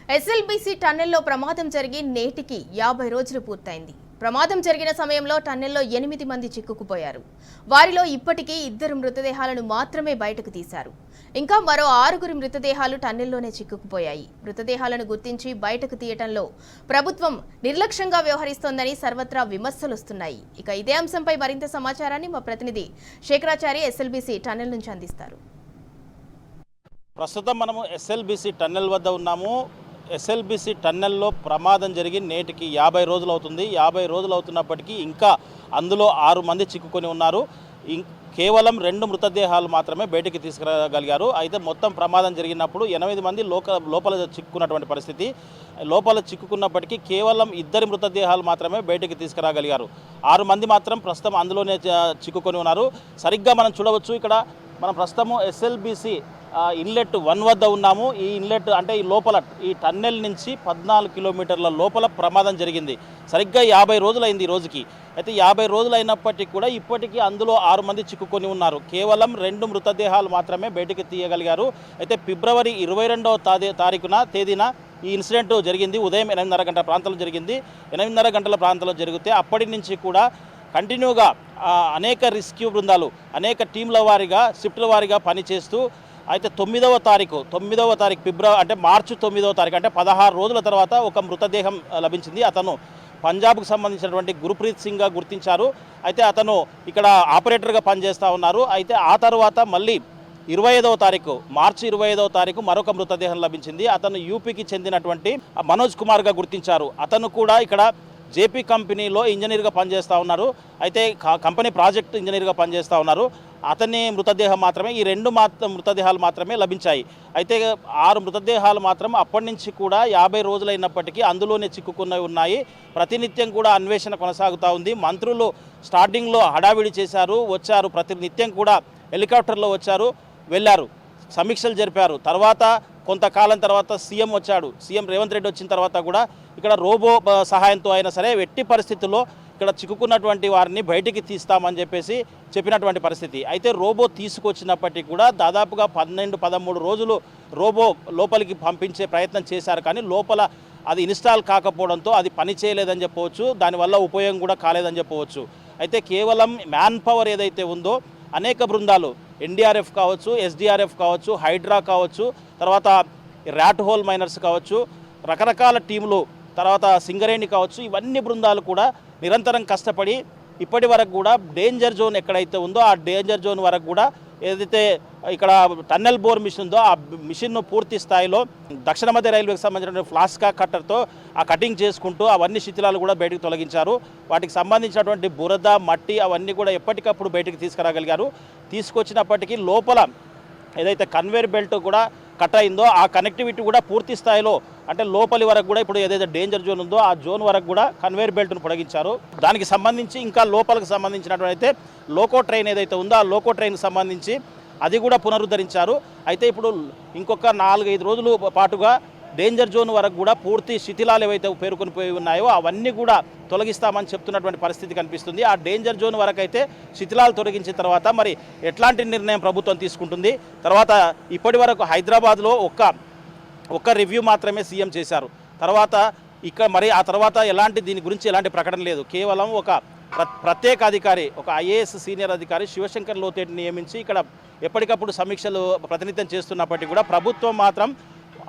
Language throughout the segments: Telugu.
ఎస్ఎల్బీసీ టన్నెల్లో ప్రమాదం జరిగి నేటికి 50 రోజులు పూర్తయింది. ప్రమాదం జరిగిన సమయంలో టన్నెల్లో 8 మంది చిక్కుకుపోయారు. వారిలో ఇప్పటికీ 2 మృతదేహాలను మాత్రమే బయటకు తీశారు. ఇంకా మరో 6 మృతదేహాలు టన్నెల్లోనే చిక్కుకుపోయాయి. మృతదేహాలను గుర్తించి బయటకు తీయటంలో ప్రభుత్వం నిర్లక్ష్యంగా వ్యవహరిస్తోందని సర్వత్రా విమర్శలు వస్తున్నాయి. ఇక ఇదే అంశంపై మరింత సమాచారాన్ని మా ప్రతినిధి శేఖరాచారి ఎస్ఎల్బీసీ టన్నెల్ నుంచి అందిస్తారు. ప్రస్తుతం మనము ఎస్ఎల్బీసీ టన్నెల్ వద్ద ఉన్నాము. ఎస్ఎల్బీసీ టన్నెల్లో ప్రమాదం జరిగి నేటికి 50 రోజులు అవుతుంది. 50 రోజులు అవుతున్నప్పటికీ ఇంకా అందులో 6 మంది చిక్కుకొని ఉన్నారు. కేవలం 2 మృతదేహాలు మాత్రమే బయటికి తీసుకురాగలిగారు. అయితే మొత్తం ప్రమాదం జరిగినప్పుడు 8 మంది లోపల చిక్కుకున్నటువంటి పరిస్థితి. లోపల చిక్కుకున్నప్పటికీ కేవలం 2 మృతదేహాలు మాత్రమే బయటికి తీసుకురాగలిగారు. 6 మంది మాత్రం ప్రస్తుతం అందులోనే చిక్కుకొని ఉన్నారు. సరిగ్గా మనం చూడవచ్చు, ఇక్కడ మనం ప్రస్తుతము ఎస్ఎల్బీసీ ఇన్లెట్ 1 వద్ద ఉన్నాము. ఈ ఇన్లెట్ అంటే ఈ లోపల ఈ టన్నెల్ నుంచి 14 కిలోమీటర్ల లోపల ప్రమాదం జరిగింది. సరిగ్గా 50 రోజులైంది ఈ రోజుకి. అయితే 50 రోజులు అయినప్పటికీ కూడా ఇప్పటికీ అందులో 6 మంది చిక్కుకొని ఉన్నారు. కేవలం 2 మృతదేహాలు మాత్రమే బయటికి తీయగలిగారు. అయితే ఫిబ్రవరి 22వ తేదీన ఈ ఇన్సిడెంట్ జరిగింది. ఉదయం 8:30 గంటల ప్రాంతంలో జరిగింది. 8:30 గంటల ప్రాంతంలో జరిగితే అప్పటి నుంచి కూడా కంటిన్యూగా అనేక రెస్క్యూ బృందాలు అనేక టీంల వారీగా షిఫ్ట్ల వారీగా పనిచేస్తూ అయితే 9వ తారీఖు అంటే మార్చి 9వ తారీఖు అంటే 16 రోజుల తర్వాత ఒక మృతదేహం లభించింది. అతను పంజాబ్కు సంబంధించినటువంటి గుర్ప్రీత్ సింగ్గా గుర్తించారు. అయితే అతను ఇక్కడ ఆపరేటర్గా పనిచేస్తూ ఉన్నారు. అయితే ఆ తర్వాత మళ్ళీ మార్చి 25వ తారీఖు మరొక మృతదేహం లభించింది. అతను యూపీకి చెందినటువంటి మనోజ్ కుమార్గా గుర్తించారు. అతను కూడా ఇక్కడ జేపీ కంపెనీలో ఇంజనీర్గా పనిచేస్తూ ఉన్నారు. అయితే కంపెనీ ప్రాజెక్ట్ ఇంజనీర్గా పనిచేస్తూ ఉన్నారు. అతని మృతదేహం మాత్రమే, ఈ 2 మృతదేహాలు మాత్రమే లభించాయి. అయితే 6 మృతదేహాలు మాత్రం అప్పటి నుంచి కూడా 50 రోజులైనప్పటికీ అందులోనే చిక్కుకుని ఉన్నాయి. ప్రతినిత్యం కూడా అన్వేషణ కొనసాగుతూ ఉంది. మంత్రులు స్టార్టింగ్లో హడావిడి చేశారు, వచ్చారు, ప్రతినిత్యం కూడా హెలికాప్టర్లో వచ్చారు, వెళ్ళారు, సమీక్షలు జరిపారు. తర్వాత కొంతకాలం తర్వాత సీఎం వచ్చాడు. సీఎం రేవంత్ రెడ్డి వచ్చిన తర్వాత కూడా ఇక్కడ రోబో సహాయంతో అయినా సరే ఎట్టి పరిస్థితుల్లో ఇక్కడ చిక్కుకున్నటువంటి వారిని బయటికి తీస్తామని చెప్పినటువంటి పరిస్థితి. అయితే రోబో తీసుకొచ్చినప్పటికీ కూడా దాదాపుగా 12-13 రోజులు రోబో లోపలికి పంపించే ప్రయత్నం చేశారు. కానీ లోపల అది ఇన్స్టాల్ కాకపోవడంతో అది పని చేయలేదని చెప్పవచ్చు. దానివల్ల ఉపయోగం కూడా కాలేదని చెప్పవచ్చు. అయితే కేవలం మ్యాన్ పవర్ ఏదైతే ఉందో అనేక బృందాలు ఎన్డీఆర్ఎఫ్ కావచ్చు, ఎస్డీఆర్ఎఫ్ కావచ్చు, హైడ్రా కావచ్చు, తర్వాత ర్యాట్ హోల్ మైనర్స్ కావచ్చు, రకరకాల టీములు, తర్వాత సింగరేణి కావచ్చు, ఇవన్నీ బృందాలు కూడా నిరంతరం కష్టపడి ఇప్పటి వరకు కూడా డేంజర్ జోన్ ఎక్కడైతే ఉందో ఆ డేంజర్ జోన్ వరకు కూడా ఏదైతే ఇక్కడ టన్నెల్ బోర్ మిషన్ ఉందో ఆ మిషన్ను పూర్తి స్థాయిలో దక్షిణ మధ్య రైల్వేకి సంబంధించిన ఫ్లాస్కా కట్టర్తో ఆ కటింగ్ చేసుకుంటూ అవన్నీ శిథిలాలు కూడా బయటకు తొలగించారు. వాటికి సంబంధించినటువంటి బురద, మట్టి అవన్నీ కూడా ఎప్పటికప్పుడు బయటకు తీసుకురాగలిగారు. తీసుకొచ్చినప్పటికీ లోపల ఏదైతే కన్వేర్ బెల్ట్ కూడా కట్ అయిందో ఆ కనెక్టివిటీ కూడా పూర్తి స్థాయిలో అంటే లోపలి వరకు కూడా ఇప్పుడు ఏదైతే డేంజర్ జోన్ ఉందో ఆ జోన్ వరకు కూడా కన్వేర్ బెల్ట్ను పొడిగించారు. దానికి సంబంధించి ఇంకా లోపలికి సంబంధించినటువంటి లోకో ట్రైన్ ఏదైతే ఉందో ఆ లోకో ట్రైన్కి సంబంధించి అది కూడా పునరుద్ధరించారు. అయితే ఇప్పుడు ఇంకొక 4-5 రోజులు పాటుగా డేంజర్ జోన్ వరకు కూడా పూర్తి శిథిలాలు ఏవైతే పేరుకొని పోయి ఉన్నాయో అవన్నీ కూడా తొలగిస్తామని చెప్తున్నటువంటి పరిస్థితి కనిపిస్తుంది. ఆ డేంజర్ జోన్ వరకు అయితే శిథిలాలు తొలగించిన తర్వాత మరి ఎట్లాంటి నిర్ణయం ప్రభుత్వం తీసుకుంటుంది? తర్వాత ఇప్పటి వరకు హైదరాబాద్లో ఒక్క రివ్యూ మాత్రమే సీఎం చేశారు. తర్వాత ఇక్కడ మరి ఆ తర్వాత దీని గురించి ఎలాంటి ప్రకటన లేదు. కేవలం ఒక ప్రత్యేక అధికారి, ఒక ఐఏఎస్ సీనియర్ అధికారి శివశంకర్ లోతేటిని నియమించి ఇక్కడ ఎప్పటికప్పుడు సమీక్షలు ప్రతినిత్యం చేస్తున్నప్పటికీ కూడా ప్రభుత్వం మాత్రం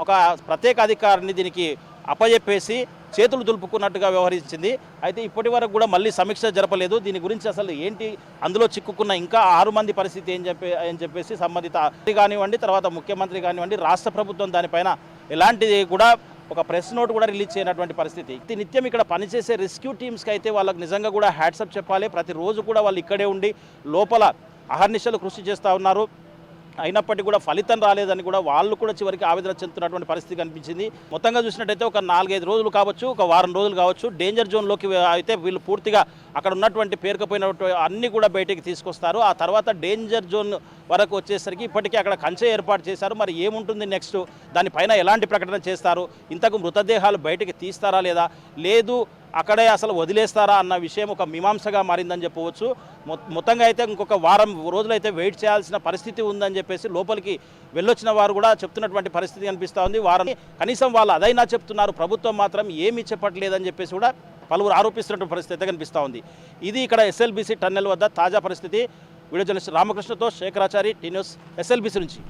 ఒక ప్రత్యేక అధికారిని దీనికి అప్పజెప్పేసి చేతులు దులుపుకున్నట్టుగా వ్యవహరించింది. అయితే ఇప్పటి వరకు కూడా మళ్ళీ సమీక్ష జరపలేదు. దీని గురించి అసలు ఏంటి, అందులో చిక్కుకున్న ఇంకా 6 మంది పరిస్థితి అని చెప్పేసి సంబంధిత కానివ్వండి, తర్వాత ముఖ్యమంత్రి కానివ్వండి, రాష్ట్ర ప్రభుత్వం దానిపైన ఎలాంటిది కూడా ఒక ప్రెస్ నోట్ కూడా రిలీజ్ చేయనటువంటి పరిస్థితి. నిత్యం ఇక్కడ పనిచేసే రెస్క్యూ టీమ్స్కి అయితే వాళ్ళకి నిజంగా కూడా హ్యాట్సప్ చెప్పాలి. ప్రతిరోజు కూడా వాళ్ళు ఇక్కడే ఉండి లోపల అహర్నిశలు కృషి చేస్తూ ఉన్నారు. అయినప్పటికీ కూడా ఫలితం రాలేదని కూడా వాళ్ళు కూడా చివరికి ఆవేదన చెందుతున్నటువంటి పరిస్థితి కనిపించింది. మొత్తంగా చూసినట్టయితే ఒక 4-5 రోజులు కావచ్చు, ఒక వారం రోజులు కావచ్చు, డేంజర్ జోన్లోకి అయితే వీళ్ళు పూర్తిగా అక్కడ ఉన్నటువంటి పేరుకుపోయినటువంటి అన్నీ కూడా బయటికి తీసుకొస్తారు. ఆ తర్వాత డేంజర్ జోన్ వరకు వచ్చేసరికి ఇప్పటికీ అక్కడ కంచె ఏర్పాటు చేశారు. మరి ఏముంటుంది నెక్స్ట్, దానిపైన ఎలాంటి ప్రకటన చేస్తారు, ఇంతకు మృతదేహాలు బయటికి తీస్తారా లేదా, లేదు అక్కడే అసలు వదిలేస్తారా అన్న విషయం ఒక మీమాంసగా మారిందని చెప్పవచ్చు. మొత్తంగా అయితే ఇంకొక వారం రోజులైతే వెయిట్ చేయాల్సిన పరిస్థితి ఉందని చెప్పేసి లోపలికి వెళ్ళొచ్చిన వారు కూడా చెప్తున్నటువంటి పరిస్థితి కనిపిస్తూ ఉంది. వారం కనీసం వాళ్ళు అదైనా చెప్తున్నారు, ప్రభుత్వం మాత్రం ఏమీ చెప్పట్లేదని చెప్పేసి కూడా పలువురు ఆరోపిస్తున్నటువంటి పరిస్థితి అయితే కనిపిస్తూ ఉంది. ఇది ఇక్కడ ఎస్ఎల్బీసీ టన్నెల్ వద్ద తాజా పరిస్థితి. వీడియో జర్నలిస్ట్ రామకృష్ణతో శేఖరాచారి, టీ న్యూస్, ఎస్ఎల్బీసీ నుంచి.